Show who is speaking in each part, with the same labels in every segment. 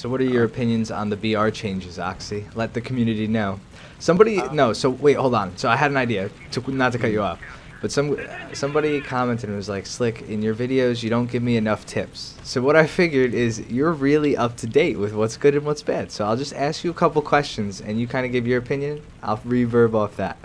Speaker 1: So what are your opinions on the BR changes, Oxy? Let the community know. Somebody, no, so wait, hold on. So I had an idea, not to cut you off. But somebody commented and was like, Slick, in your videos, you don't give me enough tips. So what I figured is you're really up to date with what's good and what's bad. So I'll just ask you a couple questions and you kind of give your opinion. I'll reverb off that.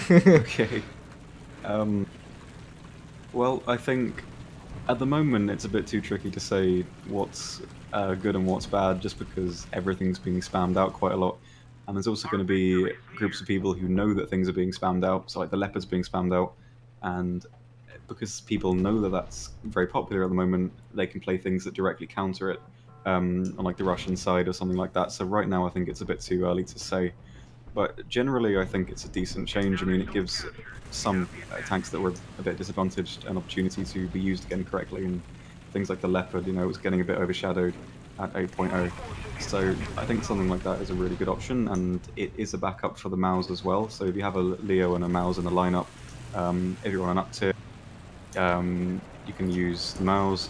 Speaker 2: Okay. Well, I think at the moment it's a bit too tricky to say what's good and what's bad just because everything's being spammed out quite a lot. And there's also going to be groups of people who know that things are being spammed out, so like the Leopard's being spammed out. And because people know that that's very popular at the moment, they can play things that directly counter it on like the Russian side or something like that. So right now I think it's a bit too early to say. But generally I think it's a decent change. I mean, it gives some tanks that were a bit disadvantaged an opportunity to be used again correctly, and things like the Leopard, you know, it was getting a bit overshadowed at 8.0. So I think something like that is a really good option, and it is a backup for the Maus as well. So if you have a Leo and a Maus in the lineup, if you're on an up tier, you can use the Maus.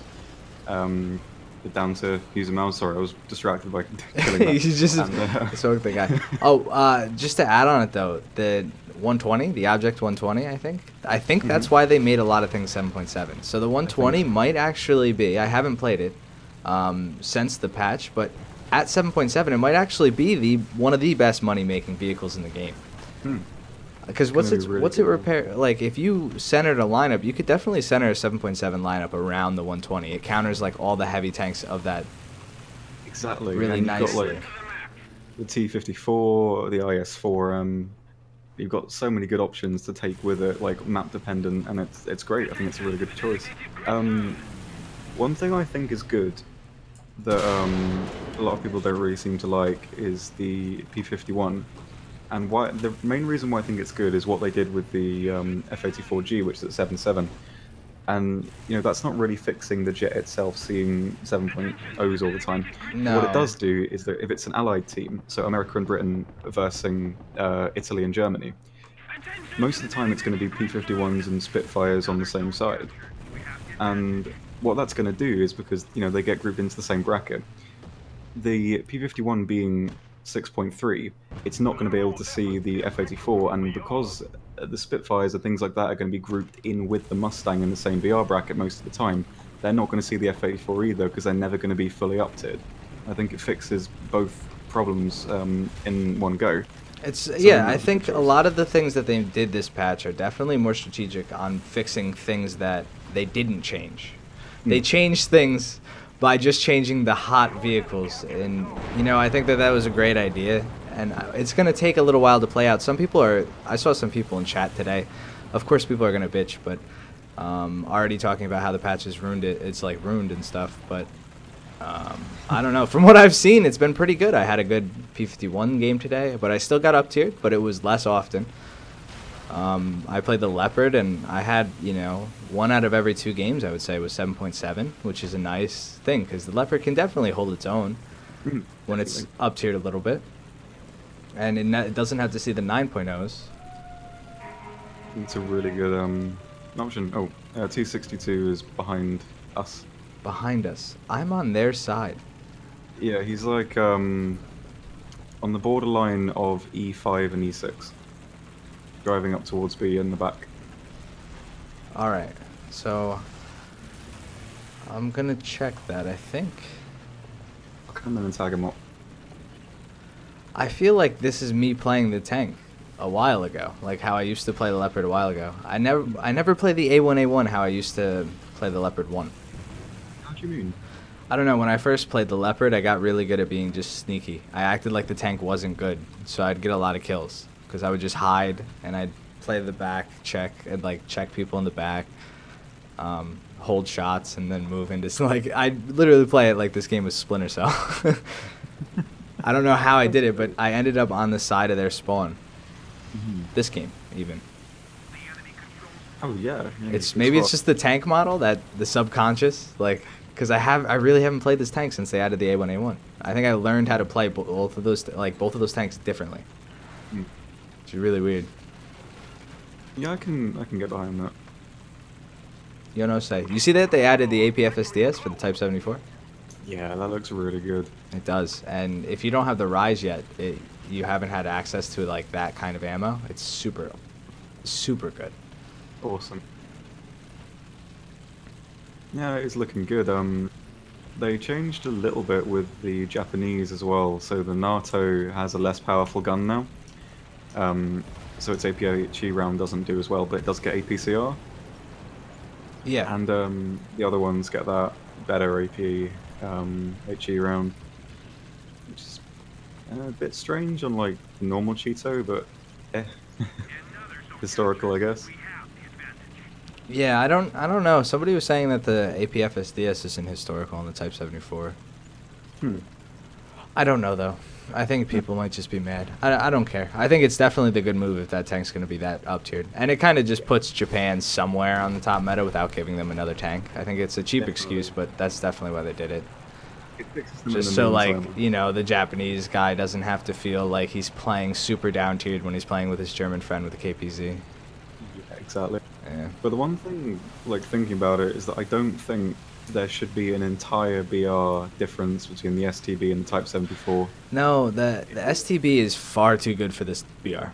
Speaker 2: Down to use a Maus. Sorry, I was distracted by killing that.
Speaker 1: You just soaked the guy. Oh, just to add on it though, the 120, the Object 120, I think that's why they made a lot of things 7.7. So the 120 might actually be, I haven't played it since the patch, but at 7.7 it might actually be one of the best money making vehicles in the game. Because what's it repair, like if you centered a lineup, you could definitely center a 7.7 lineup around the 120. It counters like all the heavy tanks of that.
Speaker 2: Exactly.
Speaker 1: Really
Speaker 2: and
Speaker 1: nicely.
Speaker 2: You've got like the T54, the IS4. You've got so many good options to take with it, like map dependent, and it's great. I think it's a really good choice. One thing I think is good that a lot of people don't really seem to like is the P51. And why the main reason why I think it's good is what they did with the F84G, which is at 7.7. And, you know, that's not really fixing the jet itself seeing 7.0s all the time.
Speaker 1: No.
Speaker 2: What it does do is that if it's an allied team, so America and Britain versing Italy and Germany, most of the time it's going to be P51s and Spitfires on the same side. And what that's going to do is, because, you know, they get grouped into the same bracket, the P51 being 6.3, it's not going to be able to see the F84, and because the Spitfires and things like that are going to be grouped in with the Mustang in the same BR bracket most of the time, they're not going to see the F84 either because they're never going to be fully up-tiered. I think it fixes both problems in one go.
Speaker 1: I think a lot of the things that they did this patch are definitely more strategic on fixing things that they didn't change. They changed things by just changing the hot vehicles, and you know, I think that was a great idea, and it's going to take a little while to play out. I saw some people in chat today, of course people are going to bitch, but already talking about how the patch has ruined it. It's like ruined and stuff, but I don't know, from what I've seen it's been pretty good. I had a good P51 game today, but I still got up tiered, but it was less often. I played the Leopard, and I had, you know, 1 out of every 2 games I would say was 7.7, which is a nice thing because the Leopard can definitely hold its own when it's up tiered a little bit, and it doesn't have to see the 9.0s.
Speaker 2: It's a really good option. Oh, T62 is behind us.
Speaker 1: Behind us. I'm on their side.
Speaker 2: Yeah, he's like on the borderline of E5 and E6. Driving up towards B in the back.
Speaker 1: Alright, so I'm gonna check that, I think.
Speaker 2: I'll come in and tag him up.
Speaker 1: I feel like this is me playing the tank a while ago, like how I used to play the Leopard a while ago. I never played the A1A1 how I used to play the Leopard 1.
Speaker 2: How do you mean?
Speaker 1: I don't know, when I first played the Leopard, I got really good at being just sneaky. I acted like the tank wasn't good, so I'd get a lot of kills. Because I would just hide, and I'd play the back, check, and like check people in the back, hold shots, and then move into, like, I'd literally play it like this game was Splinter Cell. I don't know how I did it, but I ended up on the side of their spawn. This game, even.
Speaker 2: Oh yeah.
Speaker 1: Maybe it's just the tank model, that the subconscious, like, because I really haven't played this tank since they added the A1A1. I think I learned how to play both of those tanks differently. Which is really weird.
Speaker 2: Yeah, I can get behind that.
Speaker 1: You know, say, you see that they added the APFSDS for the Type 74?
Speaker 2: Yeah, that looks really good.
Speaker 1: It does. And if you don't have the Rise yet, you haven't had access to like that kind of ammo. It's super, super good.
Speaker 2: Awesome. Yeah, it's looking good. They changed a little bit with the Japanese as well. So the NATO has a less powerful gun now. So its APHE round doesn't do as well, but it does get APCR.
Speaker 1: Yeah.
Speaker 2: And the other ones get that better AP HE round, which is a bit strange on like normal Cheeto, but historical, I guess.
Speaker 1: Yeah, I don't know. Somebody was saying that the APFSDS isn't historical on the Type 74. I don't know though. I think people might just be mad. I don't care. I think it's definitely the good move if that tank's going to be that up-tiered. And it kind of just puts Japan somewhere on the top meta without giving them another tank. I think it's a cheap excuse, but that's definitely why they did it. Just so, like, you know, the Japanese guy doesn't have to feel like he's playing super down-tiered when he's playing with his German friend with the KPZ.
Speaker 2: Yeah, exactly.
Speaker 1: Yeah.
Speaker 2: But the one thing, like, thinking about it, is that I don't think there should be an entire BR difference between the STB and the Type 74.
Speaker 1: No, the STB is far too good for this BR.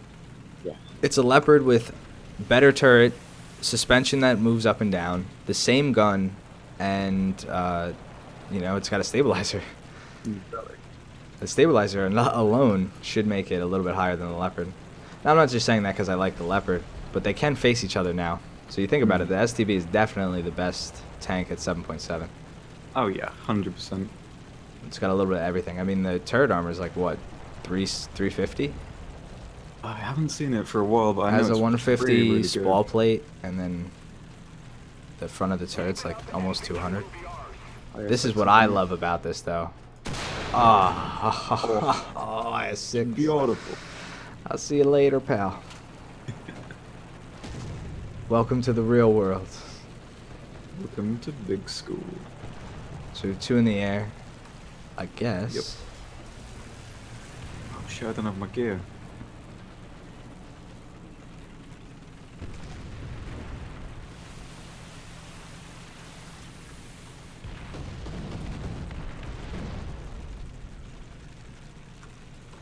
Speaker 2: Yeah.
Speaker 1: It's a Leopard with better turret, suspension that moves up and down, the same gun, and, you know, it's got a stabilizer.
Speaker 2: Exactly.
Speaker 1: The stabilizer alone should make it a little bit higher than the Leopard. Now, I'm not just saying that because I like the Leopard, but they can face each other now. So you think about it, the STB is definitely the best tank at 7.7.
Speaker 2: Oh yeah, 100%.
Speaker 1: It's got a little bit of everything. I mean, the turret armor is like, what, 350?
Speaker 2: I haven't seen it for a while, but I
Speaker 1: It
Speaker 2: know
Speaker 1: has a
Speaker 2: it's
Speaker 1: 150
Speaker 2: really, really
Speaker 1: spall
Speaker 2: good.
Speaker 1: plate, and then the front of the turret's like almost 200. This is what I love about this, though. Oh, I have 6.
Speaker 2: Beautiful.
Speaker 1: I'll see you later, pal. Welcome to the real world.
Speaker 2: Welcome to big school.
Speaker 1: So 2 in the air, I guess.
Speaker 2: Yep. Oh shit, I don't have my gear.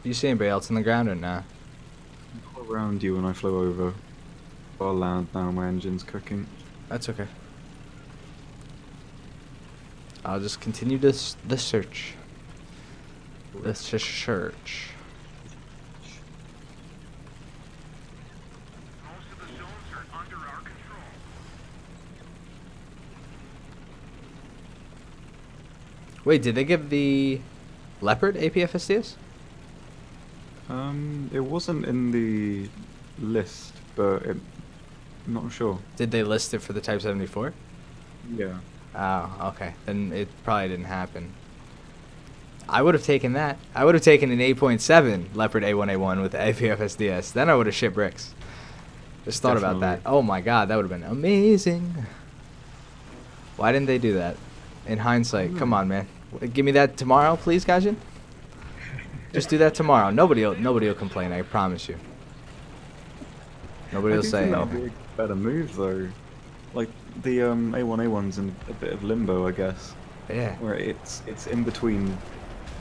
Speaker 1: You see anybody else on the ground or nah?
Speaker 2: All around you when I flew over. I'll land now, my engine's cooking.
Speaker 1: That's okay. I'll just continue the search. The search.
Speaker 3: Most of the zones are under our control.
Speaker 1: Wait, did they give the Leopard APFSDS?
Speaker 2: It wasn't in the list, but I'm not sure.
Speaker 1: Did they list it for the Type 74?
Speaker 2: Yeah.
Speaker 1: Oh, okay. Then it probably didn't happen. I would have taken that. I would have taken an 8.7 Leopard A1A1 with the APFSDS. Then I would have shipped bricks. Just thought about that.
Speaker 2: Definitely.
Speaker 1: Oh my god, that would have been amazing. Why didn't they do that? In hindsight, come on, man. Give me that tomorrow, please, Gaijin. Just do that tomorrow. Nobody will complain. I promise you. Nobody
Speaker 2: I
Speaker 1: will
Speaker 2: do
Speaker 1: say
Speaker 2: think that'll
Speaker 1: anything.
Speaker 2: be a better move though. Like the A1A1's in a bit of limbo, I guess,
Speaker 1: Yeah.
Speaker 2: where it's in between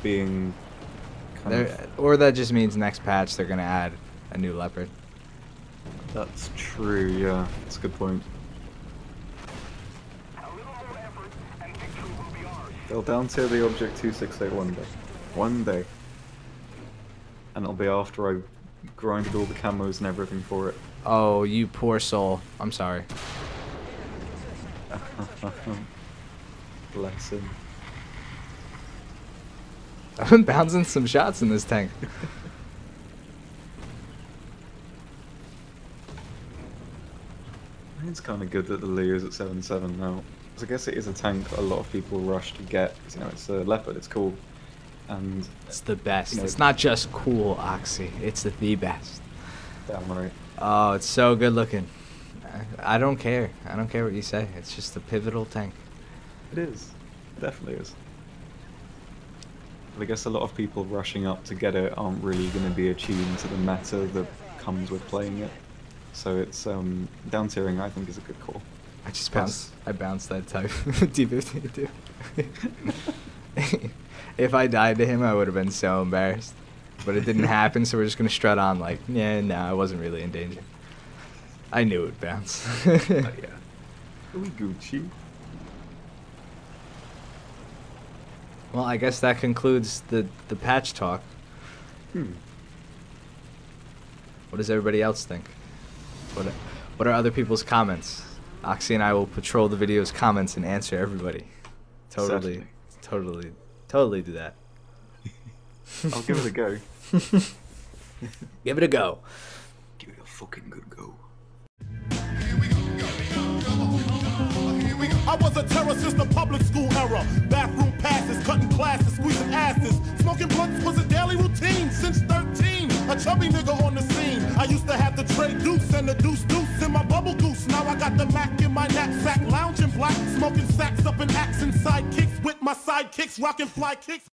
Speaker 2: being kind of.
Speaker 1: Or that just means next patch they're gonna add a new Leopard.
Speaker 2: That's true. Yeah, that's a good point.
Speaker 3: A little more effort and victory will be ours.
Speaker 2: They'll down tier the object 268 one day. One day. And it'll be after I grinded all the camos and everything for it.
Speaker 1: Oh, you poor soul. I'm sorry.
Speaker 2: Bless him.
Speaker 1: I've been bouncing some shots in this tank.
Speaker 2: It's kind of good that the Leo's at 7.7 now. 'Cause I guess it is a tank that a lot of people rush to get. 'Cause, you know, it's a Leopard, it's cool. And
Speaker 1: It's the best.
Speaker 2: You know,
Speaker 1: It's not just cool, Oxy. It's the best.
Speaker 2: damn right.
Speaker 1: Oh, it's so good looking. I don't care. I don't care what you say. It's just a pivotal tank.
Speaker 2: It is. It definitely is. But I guess a lot of people rushing up to get it aren't really going to be attuned to the meta that comes with playing it. So it's down tiering, I think, is a good call.
Speaker 1: I just
Speaker 2: Plus-
Speaker 1: bounced. I bounced that type D50 too. If I died to him, I would have been so embarrassed. But it didn't happen, so we're just gonna strut on like, yeah, no, I wasn't really in danger. I knew it would bounce.
Speaker 2: Oh, yeah. Are we Gucci?
Speaker 1: Well, I guess that concludes the patch talk. What does everybody else think? What are other people's comments? Oxy and I will patrol the video's comments and answer everybody. Totally do that.
Speaker 2: I'll give it a go.
Speaker 1: Give it a go.
Speaker 2: Give it a fucking good go.
Speaker 4: I was a terror since the public school era. Bathroom passes, cutting classes, squeezing asses. Smoking blunts was a daily routine since 13. A chubby nigga on the scene. I used to have the tray deuce and the deuce in my bubble goose. Now I got the Mac in my knapsack, lounging black, smoking sacks up in axe and sidekicks with my sidekicks, rocking fly kicks.